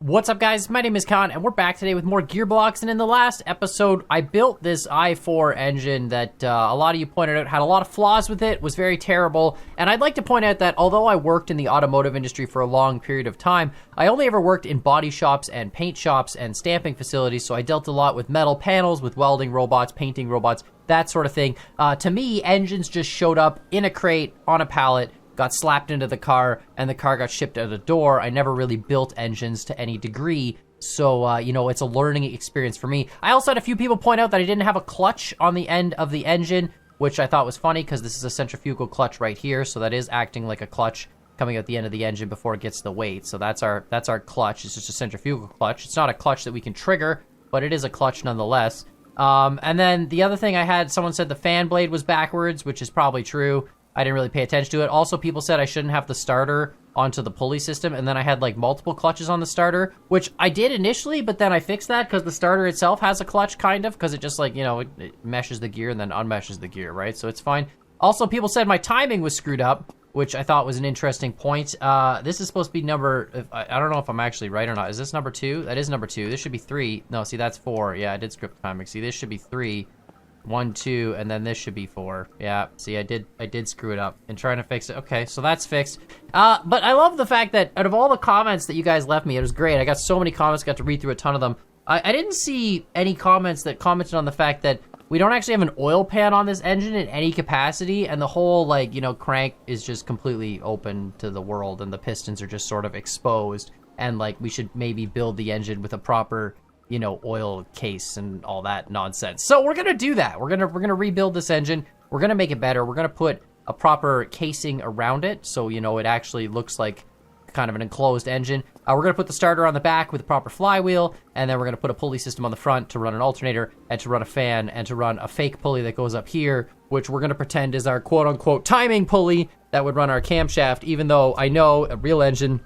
What's up, guys? My name is Khan, and we're back today with more Gearblocks. And in the last episode, I built this i4 engine that a lot of you pointed out had a lot of flaws with it, was very terrible. And I'd like to point out that although I worked in the automotive industry for a long period of time, I only ever worked in body shops and paint shops and stamping facilities, so I dealt a lot with metal panels, with welding robots, painting robots, that sort of thing. To me, engines just showed up in a crate, on a pallet, got slapped into the car, and the car got shipped out the door. I never really built engines to any degree, so, it's a learning experience for me. I also had a few people point out that I didn't have a clutch on the end of the engine, which I thought was funny, because this is a centrifugal clutch right here, so that is acting like a clutch coming out the end of the engine before it gets the weight. So that's our clutch. It's just a centrifugal clutch. It's not a clutch that we can trigger, but it is a clutch nonetheless. And then the other thing I had, someone said the fan blade was backwards, which is probably true. I didn't really pay attention to it. Also, people said I shouldn't have the starter onto the pulley system, and then I had like multiple clutches on the starter, which I did initially, but then I fixed that because the starter itself has a clutch, kind of, because it just like, it meshes the gear and then unmeshes the gear, right? So it's fine. Also, people said my timing was screwed up, which I thought was an interesting point. This is supposed to be I don't know if I'm actually right or not. Is this number 2? That is number 2. This should be 3. No, see, that's 4. Yeah, I did script timing. See, this should be 3. 1, 2, and then this should be 4. Yeah, see, I did screw it up in trying to fix it. Okay, so that's fixed. But I love the fact that out of all the comments that you guys left me, it was great. I got so many comments, got to read through a ton of them. I didn't see any comments that commented on the fact that we don't actually have an oil pan on this engine in any capacity, and the whole, crank is just completely open to the world, and the pistons are just sort of exposed, and, we should maybe build the engine with a proper oil case and all that nonsense. So we're gonna do that. We're gonna rebuild this engine. We're gonna make it better. We're gonna put a proper casing around it, so it actually looks like kind of an enclosed engine. We're gonna put the starter on the back with a proper flywheel, and then we're gonna put a pulley system on the front to run an alternator and to run a fan and to run a fake pulley that goes up here, which we're gonna pretend is our quote-unquote timing pulley that would run our camshaft, even though I know a real engine,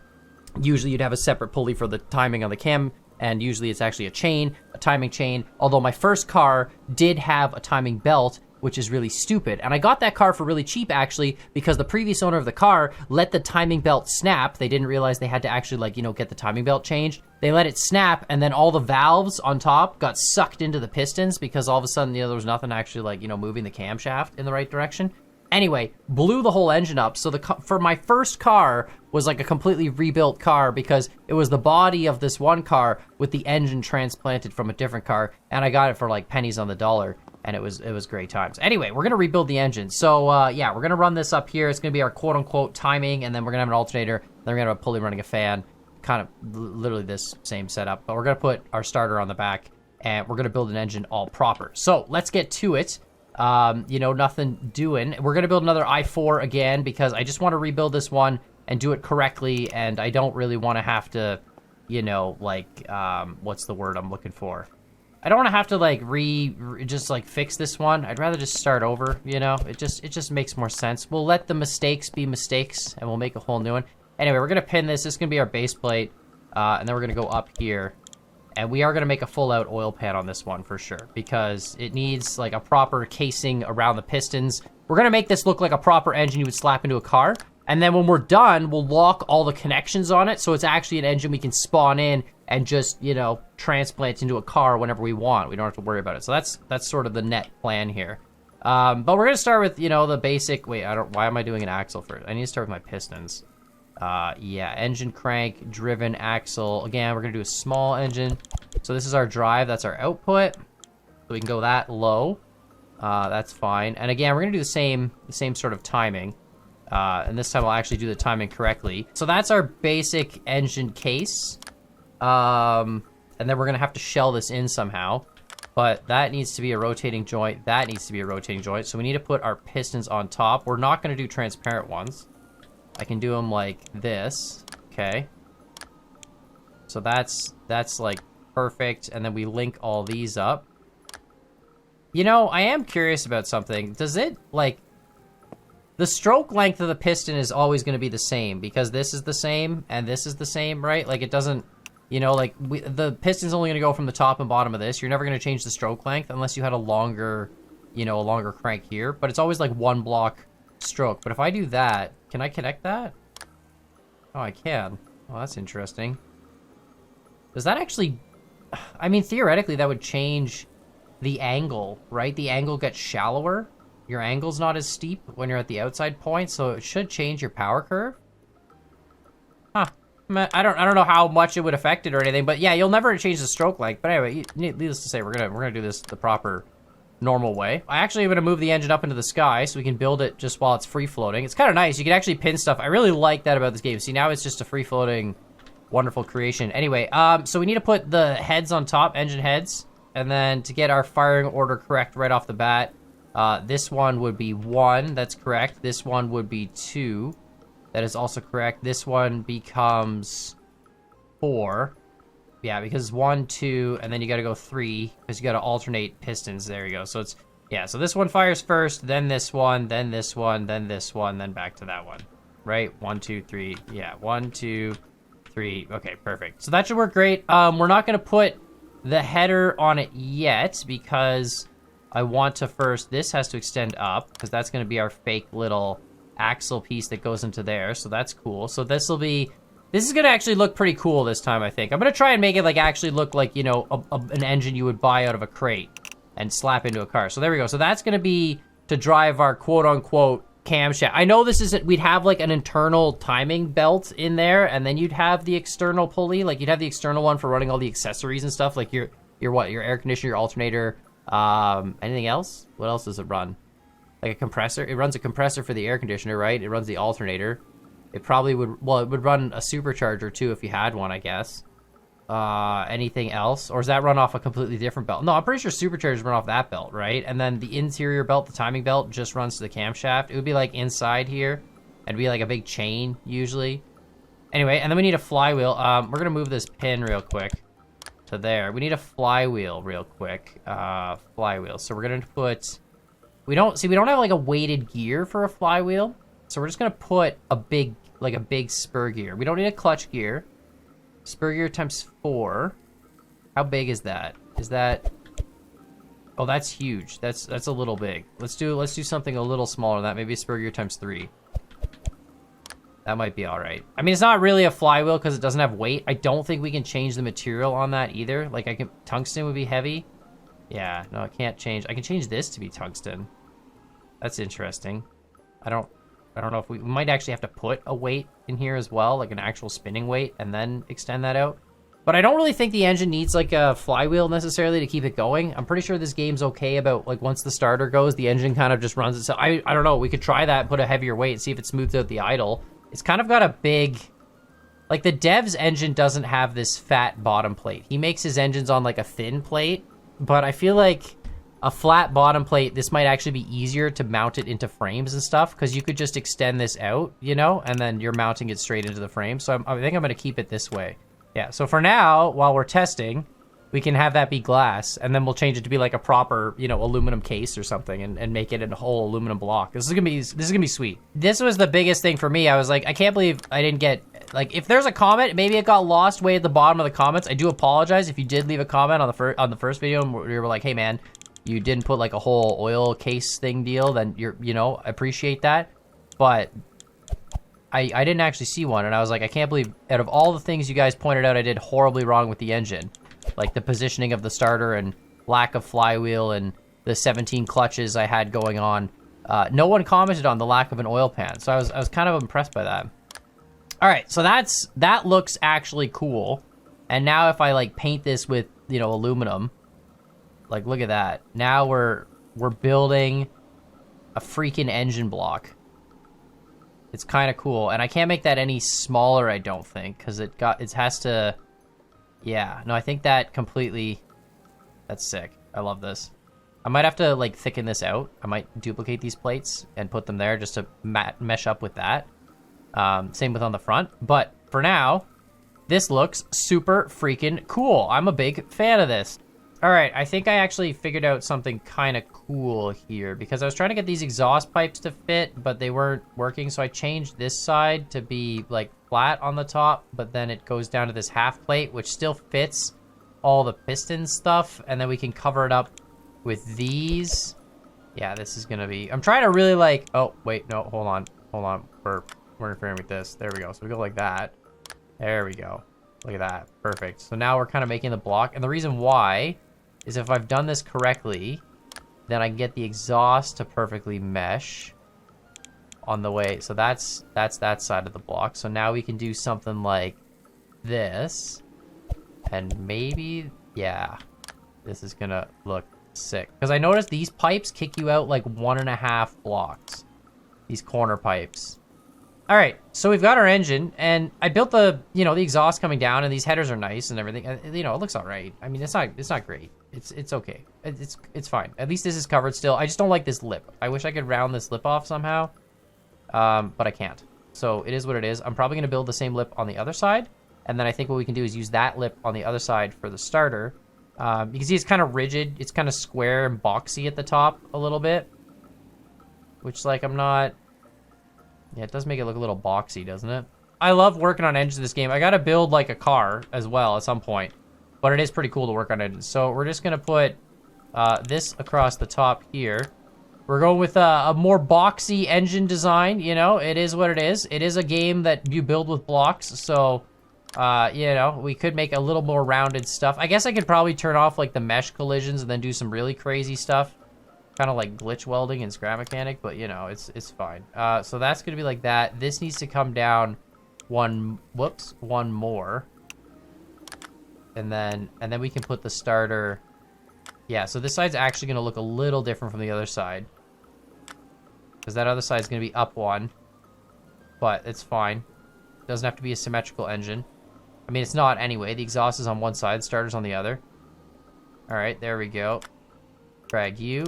usually you'd have a separate pulley for the timing on the cam, and usually it's actually a timing chain, although my first car did have a timing belt, which is really stupid. And I got that car for really cheap, actually, because the previous owner of the car let the timing belt snap. They didn't realize they had to actually, get the timing belt changed. They let it snap, and then all the valves on top got sucked into the pistons because all of a sudden, there was nothing actually, moving the camshaft in the right direction. Anyway, blew the whole engine up. So for my first car was like a completely rebuilt car because it was the body of this one car with the engine transplanted from a different car, and I got it for like pennies on the dollar, and it was great times. Anyway, we're gonna rebuild the engine. So yeah, we're gonna run this up here. It's gonna be our quote unquote timing, and then we're gonna have an alternator. Then we're gonna have a pulley running a fan, kind of literally this same setup. But we're gonna put our starter on the back, and we're gonna build an engine all proper. So let's get to it. Nothing doing. We're gonna build another i4 again because I just want to rebuild this one and do it correctly, and I don't really want to have to, what's the word I'm looking for? I don't want to have to just fix this one. I'd rather just start over. It just makes more sense. We'll let the mistakes be mistakes, and we'll make a whole new one. Anyway, we're gonna pin this. This is gonna be our base plate, and then we're gonna go up here. And we are going to make a full-out oil pan on this one for sure, because it needs, a proper casing around the pistons. We're going to make this look like a proper engine you would slap into a car. And then when we're done, we'll lock all the connections on it, so it's actually an engine we can spawn in and just, transplant into a car whenever we want. We don't have to worry about it. So that's sort of the net plan here. But we're going to start with, the basic... Wait, why am I doing an axle first? I need to start with my pistons. Yeah, engine crank, driven axle. Again, we're gonna do a small engine. So this is our drive, that's our output. So we can go that low. That's fine. And again, we're gonna do the same sort of timing. And this time I'll actually do the timing correctly. So that's our basic engine case. And then we're gonna have to shell this in somehow. But that needs to be a rotating joint. That needs to be a rotating joint. So we need to put our pistons on top. We're not gonna do transparent ones. I can do them like this, okay. So that's perfect, and then we link all these up. I am curious about something. Does it, the stroke length of the piston is always going to be the same, because this is the same, and this is the same, right? It doesn't, the piston's only going to go from the top and bottom of this. You're never going to change the stroke length unless you had a longer crank here, but it's always one block stroke. But if I do that, can I connect that? Oh, I can. Well, that's interesting. Does that actually... I mean, theoretically, that would change the angle, right? The angle gets shallower. Your angle's not as steep when you're at the outside point, so it should change your power curve. Huh. I don't know how much it would affect it or anything, but yeah, you'll never change the stroke length. But anyway, needless to say, we're gonna do this the proper, normal way. I actually am gonna move the engine up into the sky so we can build it just while it's free floating. It's kind of nice. You can actually pin stuff. I really like that about this game. See, now it's just a free floating, wonderful creation. Anyway, so we need to put the heads on top, engine heads, and then to get our firing order correct right off the bat. This one would be 1, that's correct. This one would be 2, that is also correct. This one becomes 4. Yeah, because 1, 2, and then you gotta go 3, because you gotta alternate pistons. There you go. So it's, yeah, so this one fires first, then this one, then this one, then this one, then back to that one. Right? 1, 2, 3. Yeah, 1, 2, 3. Okay, perfect. So that should work great. We're not gonna put the header on it yet, because I want to first, this has to extend up, because that's going to be our fake little axle piece that goes into there, so that's cool. So this will be, this is going to actually look pretty cool this time, I think. I'm going to try and make it like actually look like, you know, an engine you would buy out of a crate and slap into a car. So there we go. So that's going to be to drive our quote-unquote camshaft. I know this isn't, we'd have like an internal timing belt in there, and then you'd have the external pulley, like you'd have the external one for running all the accessories and stuff, like your what, your air conditioner, your alternator. Anything else? What else does it run? Like a compressor? It runs a compressor for the air conditioner, right? It runs the alternator. It probably would, well, it would run a supercharger too if you had one, I guess. Anything else? Or does that run off a completely different belt? No, I'm pretty sure superchargers run off that belt, right? And then the interior belt, the timing belt, just runs to the camshaft. It would be like inside here. It'd be like a big chain, usually. Anyway, and then we need a flywheel. We're gonna move this pin real quick to there. We need a flywheel real quick. Flywheel. So we're gonna put, we don't have like a weighted gear for a flywheel. So we're just gonna put a big spur gear. We don't need a clutch gear. Spur gear times 4. How big is that? Is that, oh, that's huge. That's a little big. Let's do something a little smaller than that. Maybe a spur gear times 3. That might be all right. I mean, it's not really a flywheel because it doesn't have weight. I don't think we can change the material on that either. Like, tungsten would be heavy. Yeah, no, I can't change. I can change this to be tungsten. That's interesting. I don't know if we might actually have to put a weight in here as well, like an actual spinning weight, and then extend that out. But I don't really think the engine needs like a flywheel necessarily to keep it going. I'm pretty sure this game's okay about like once the starter goes, the engine kind of just runs itself. I don't know. We could try that and put a heavier weight and see if it smooths out the idle. It's kind of got a big, like the dev's engine doesn't have this fat bottom plate. He makes his engines on like a thin plate, but I feel like a flat bottom plate, this might actually be easier to mount it into frames and stuff, because you could just extend this out, you know, and then you're mounting it straight into the frame. So I think I'm going to keep it this way. Yeah, so for now, while we're testing, we can have that be glass, and then we'll change it to be like a proper, you know, aluminum case or something, and make it a whole aluminum block. This is gonna be sweet. This was the biggest thing for me. I was like, I can't believe I didn't get, like, if there's a comment, maybe it got lost way at the bottom of the comments. I do apologize if you did leave a comment on the first video and we were like, hey man, you didn't put like a whole oil case thing deal, then you know, I appreciate that. But I didn't actually see one, and I was like, I can't believe out of all the things you guys pointed out I did horribly wrong with the engine, like the positioning of the starter and lack of flywheel and the 17 clutches I had going on, no one commented on the lack of an oil pan, so I was kind of impressed by that. All right, so that looks actually cool. And now if I like paint this with, you know, aluminum, like look at that. Now we're building a freaking engine block. It's kind of cool, and I can't make that any smaller, I don't think, because it has to. Yeah, no, I think that completely. That's sick. I love this. I might have to like thicken this out. I might duplicate these plates and put them there just to mesh up with that. Same with on the front, but for now, this looks super freaking cool. I'm a big fan of this. All right, I think I actually figured out something kind of cool here, because I was trying to get these exhaust pipes to fit, but they weren't working, so I changed this side to be like flat on the top, but then it goes down to this half plate, which still fits all the piston stuff, and then we can cover it up with these. Yeah, this is gonna be, I'm trying to really like, oh, wait, no, hold on. We're interfering with this. There we go. So we go like that. There we go. Look at that. Perfect. So now we're kind of making the block. And the reason why is if I've done this correctly, then I can get the exhaust to perfectly mesh on the way. So that's that side of the block. So now we can do something like this. And maybe, yeah, this is going to look sick. Because I noticed these pipes kick you out like 1.5 blocks. These corner pipes. All right, so we've got our engine, and I built the, you know, the exhaust coming down, and these headers are nice and everything. You know, it looks all right. I mean, it's not great. It's okay. It's fine. At least this is covered still. I just don't like this lip. I wish I could round this lip off somehow, but I can't. So it is what it is. I'm probably gonna build the same lip on the other side, and then I think what we can do is use that lip on the other side for the starter. You can see it's kind of rigid. It's kind of square and boxy at the top a little bit, which, like, I'm not... Yeah, it does make it look a little boxy, doesn't it? I love working on engines in this game. I gotta build, like, a car as well at some point. But it is pretty cool to work on engines. So we're just gonna put this across the top here. We're going with a more boxy engine design, you know? It is what it is. It is a game that you build with blocks, so... you know, we could make a little more rounded stuff. I guess I could probably turn off, like, the mesh collisions and then do some really crazy stuff. Kind of like glitch welding and scrap mechanic, but, you know, it's fine. So that's going to be like that. This needs to come down one more. And then we can put the starter... Yeah, so this side's actually going to look a little different from the other side. Because that other side's going to be up one. But it's fine. It doesn't have to be a symmetrical engine. I mean, it's not anyway. The exhaust is on one side, the starter's on the other. Alright, there we go. Drag you.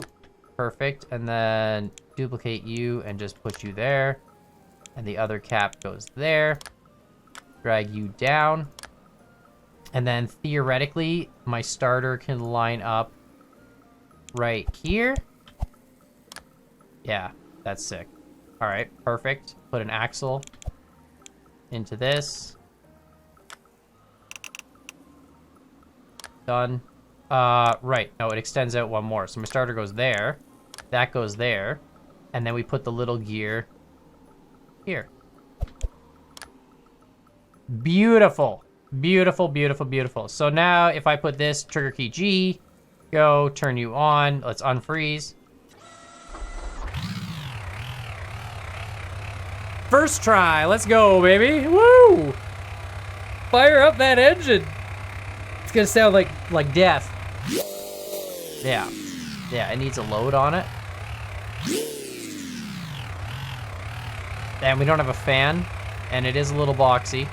Perfect. And then duplicate you and just put you there. And the other cap goes there. Drag you down. And then theoretically, my starter can line up right here. Yeah, that's sick. Alright, perfect. Put an axle into this. Done. Right. No, it extends out one more. So my starter goes there. That goes there. And then we put the little gear here. Beautiful. Beautiful, beautiful, beautiful. So now if I put this trigger key G, go, turn you on. Let's unfreeze. First try. Let's go, baby. Woo! Fire up that engine. It's gonna sound like death. Yeah. Yeah, it needs a load on it. And we don't have a fan. And it is a little boxy.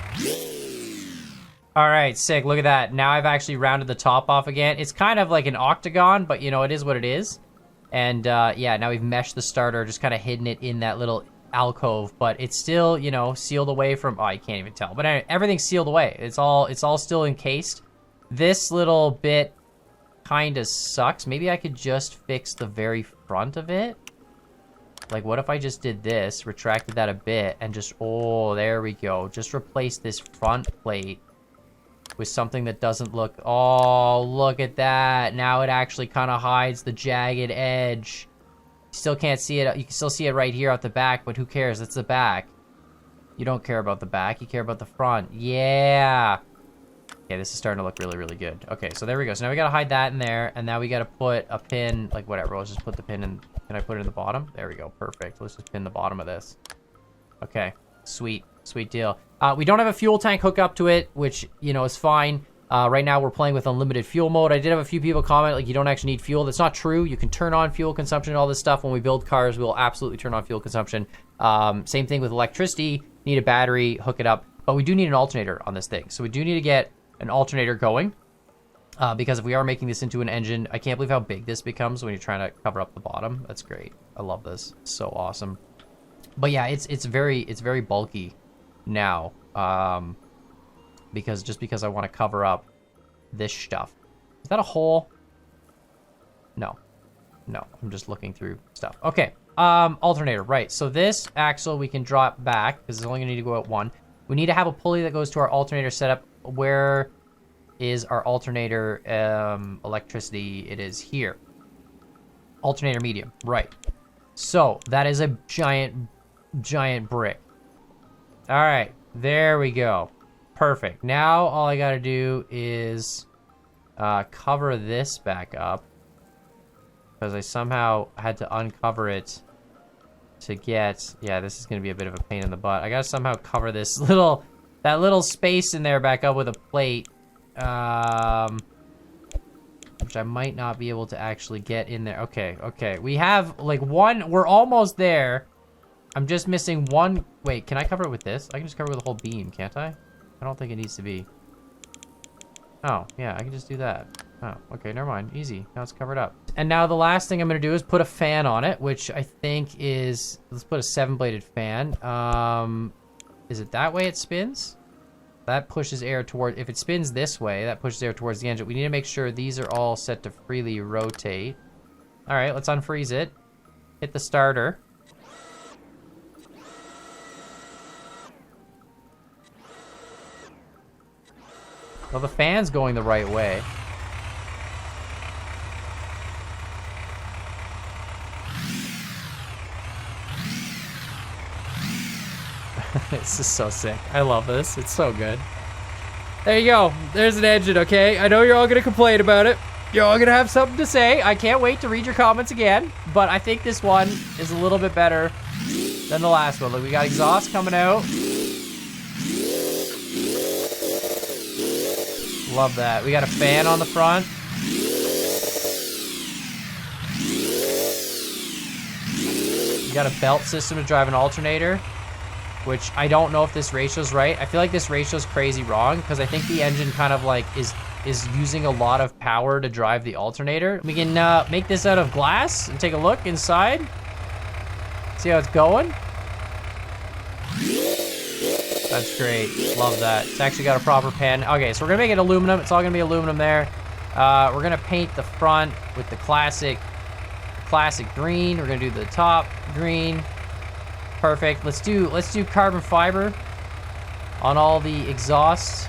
Alright, sick. Look at that. Now I've actually rounded the top off again. It's kind of like an octagon, but, you know, it is what it is. And, yeah, now we've meshed the starter, just kind of hidden it in that little alcove. But it's still, you know, sealed away from... Oh, you can't even tell. But anyway, everything's sealed away. It's all still encased. This little bit kind of sucks. Maybe I could just fix the very front of it. Like, what if I just did this, retracted that a bit, and just... Oh, there we go. Just replace this front plate with something that doesn't look... Oh, look at that. Now it actually kind of hides the jagged edge. You still can't see it. You can still see it right here at the back, but who cares? It's the back. You don't care about the back. You care about the front. Yeah. Okay, this is starting to look really, really good. Okay, so there we go. So now we got to hide that in there, and now we got to put a pin, like whatever. Let's just put the pin in. Can I put it in the bottom? There we go. Perfect. Let's just pin the bottom of this. Okay, sweet. Sweet deal. We don't have a fuel tank hooked up to it, which, you know, is fine. Right now we're playing with unlimited fuel mode. I did have a few people comment, like, you don't actually need fuel. That's not true. You can turn on fuel consumption and all this stuff. When we build cars, we'll absolutely turn on fuel consumption. Same thing with electricity. Need a battery, hook it up. But we do need an alternator on this thing. So we do need to get an alternator going. Because if we are making this into an engine, I can't believe how big this becomes when you're trying to cover up the bottom. That's great. I love this. It's so awesome. But yeah, it's very bulky now. Because I want to cover up this stuff. Is that a hole? No. No, I'm just looking through stuff. Okay, alternator, right. So this axle we can drop back, because it's only going to need to go out one. We need to have a pulley that goes to our alternator setup. Where is our alternator electricity? It is here. Alternator medium, right. So, that is a giant brick. Alright, there we go. Perfect. Now all I gotta do is cover this back up. Because I somehow had to uncover it to get... Yeah, this is gonna be a bit of a pain in the butt. I gotta somehow cover this that little space in there back up with a plate. Which I might not be able to actually get in there. Okay, okay. We have, like, one... We're almost there. I'm just missing one... Wait, can I cover it with this? I can just cover it with a whole beam, can't I? I don't think it needs to be. Oh, yeah, I can just do that. Oh, okay, never mind. Easy. Now it's covered up. And now the last thing I'm going to do is put a fan on it, which I think is... Let's put a 7-bladed fan. Is it that way it spins? That pushes air toward... If it spins this way, that pushes air towards the engine. We need to make sure these are all set to freely rotate. All right, let's unfreeze it. Hit the starter. Well, the fan's going the right way. This is so sick. I love this. It's so good. There you go. There's an engine, okay? I know you're all gonna complain about it. You're all gonna have something to say. I can't wait to read your comments again. But I think this one is a little bit better than the last one. Look, we got exhaust coming out. Love that. We got a fan on the front. We got a belt system to drive an alternator, which I don't know if this ratio's right. I feel like this ratio's crazy wrong because I think the engine kind of like is using a lot of power to drive the alternator. We can make this out of glass and take a look inside. See how it's going. That's great. Love that. It's actually got a proper pan. Okay, so we're gonna make it aluminum. It's all gonna be aluminum there. We're gonna paint the front with the classic green. We're gonna do the top green. Perfect. Let's do carbon fiber on all the exhausts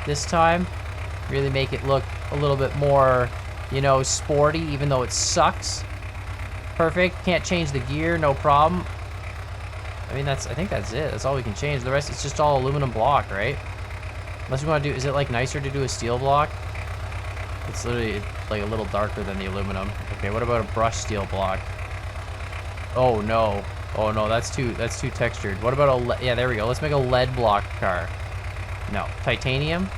this time. Really make it look a little bit more, you know, sporty, even though it sucks. Perfect. Can't change the gear, no problem. I mean, I think that's it. That's all we can change. The rest, it's just all aluminum block, right? Unless we want to do, is it like nicer to do a steel block? It's literally like a little darker than the aluminum. Okay, what about a brushed steel block? Oh no. Oh no, that's too textured. What about a yeah, there we go. Let's make a lead block car. No, titanium.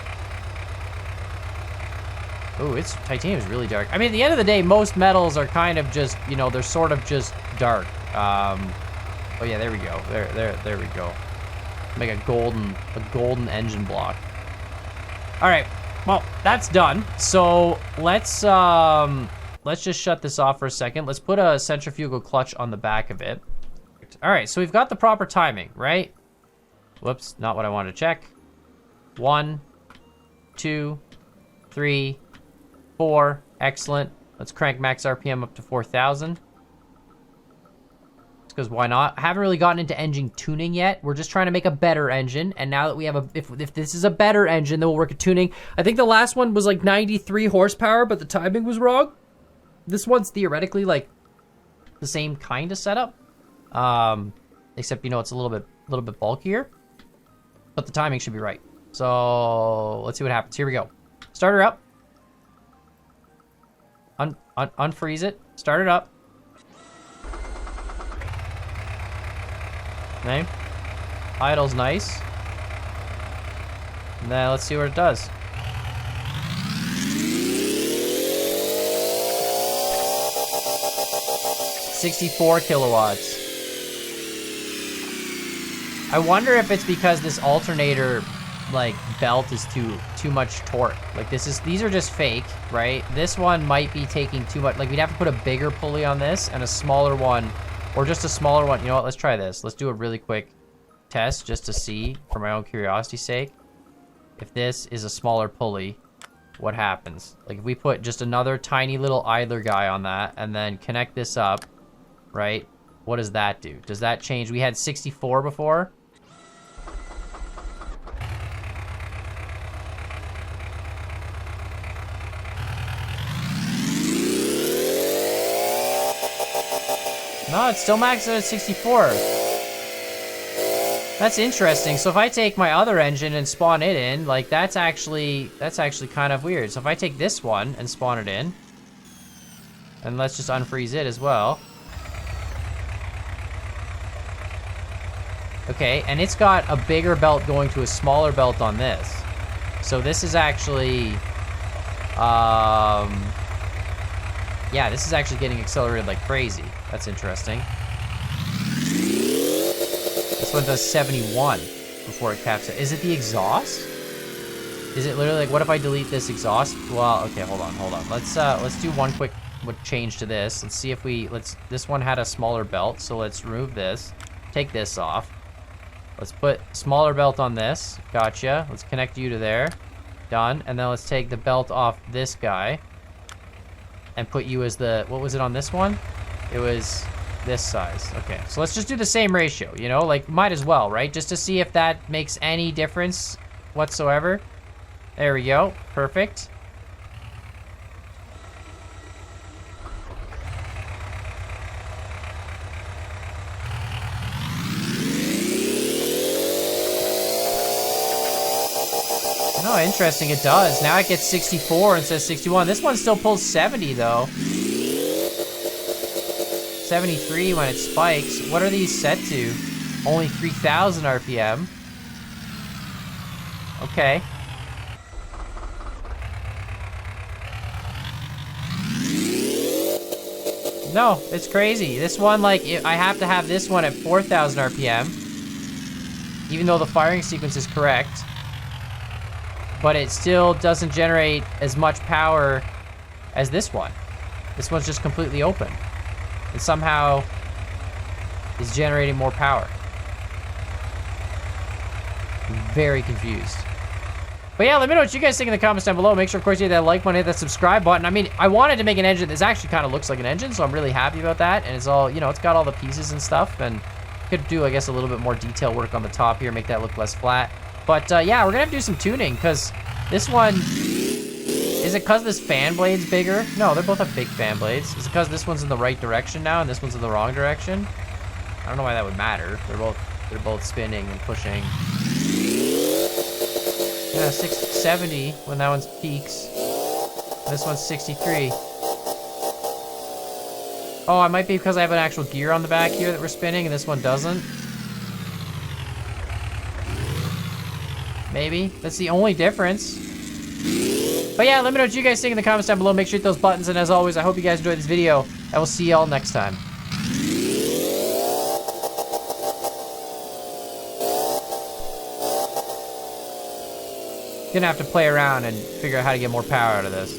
Oh, titanium's really dark. I mean, at the end of the day, most metals are kind of just, you know, they're sort of just dark. Oh yeah, there we go. There we go. Make a golden engine block. All right. Well, that's done. So let's just shut this off for a second. Let's put a centrifugal clutch on the back of it. All right, so we've got the proper timing, right? Whoops, not what I wanted to check. 1, 2, 3, 4. Excellent. Let's crank max RPM up to 4,000. Because why not? I haven't really gotten into engine tuning yet. We're just trying to make a better engine. And now that we have if this is a better engine, then we'll work at tuning. I think the last one was like 93 horsepower, but the timing was wrong. This one's theoretically like the same kind of setup. Except, you know, it's a little bit bulkier. But the timing should be right. So let's see what happens. Here we go. Start her up. Unfreeze it. Start it up. Okay. Idle's nice. And then let's see what it does. $64 kilowatts. I wonder if it's because this alternator like belt is too much torque. Like these are just fake, right? This one might be taking too much. Like we'd have to put a bigger pulley on this and a smaller one. Or just a smaller one. You know what? Let's try this. Let's do a really quick test just to see, for my own curiosity's sake, if this is a smaller pulley, what happens? Like if we put just another tiny little idler guy on that and then connect this up, right? What does that do? Does that change? We had 64 before. No, it's still maxed out at 64. That's interesting. So if I take my other engine and spawn it in, like that's actually kind of weird. So if I take this one and spawn it in, and let's just unfreeze it as well. Okay, and it's got a bigger belt going to a smaller belt on this. So this is actually, yeah, this is actually getting accelerated like crazy. That's interesting. This one does 71 before it caps it. Is it the exhaust? Is it literally like, what if I delete this exhaust? Well, okay, hold on. Let's do one quick change to this. Let's see if this one had a smaller belt, so let's remove this, take this off. Let's put smaller belt on this. Gotcha. Let's connect you to there. Done. And then let's take the belt off this guy and put you as the, what was it on this one? It was this size. Okay, so let's just do the same ratio, you know, like might as well, right? Just to see if that makes any difference whatsoever. There we go. Perfect. Oh, interesting, it does. Now it gets 64 and says 61. This one still pulls 70 though. 73 when it spikes. What are these set to? Only 3,000 RPM. Okay. No, it's crazy. This one, like, I have to have this one at 4,000 RPM. Even though the firing sequence is correct. But it still doesn't generate as much power as this one. This one's just completely open. And somehow is generating more power. I'm very confused. But yeah, let me know what you guys think in the comments down below. Make sure, of course, you hit that like button, hit that subscribe button. I mean, I wanted to make an engine that actually kind of looks like an engine, so I'm really happy about that. And it's all, you know, it's got all the pieces and stuff. And could do, I guess, a little bit more detail work on the top here, make that look less flat. But yeah, we're gonna have to do some tuning, because this one, is it because this fan blade's bigger? No, they both have big fan blades. Is it because this one's in the right direction now and this one's in the wrong direction? I don't know why that would matter. They're both spinning and pushing. Yeah, 670 when that one's peaks. This one's 63. Oh, it might be because I have an actual gear on the back here that we're spinning and this one doesn't. Maybe. That's the only difference. But yeah, let me know what you guys think in the comments down below. Make sure you hit those buttons. And as always, I hope you guys enjoyed this video. I will see y'all next time. Gonna have to play around and figure out how to get more power out of this.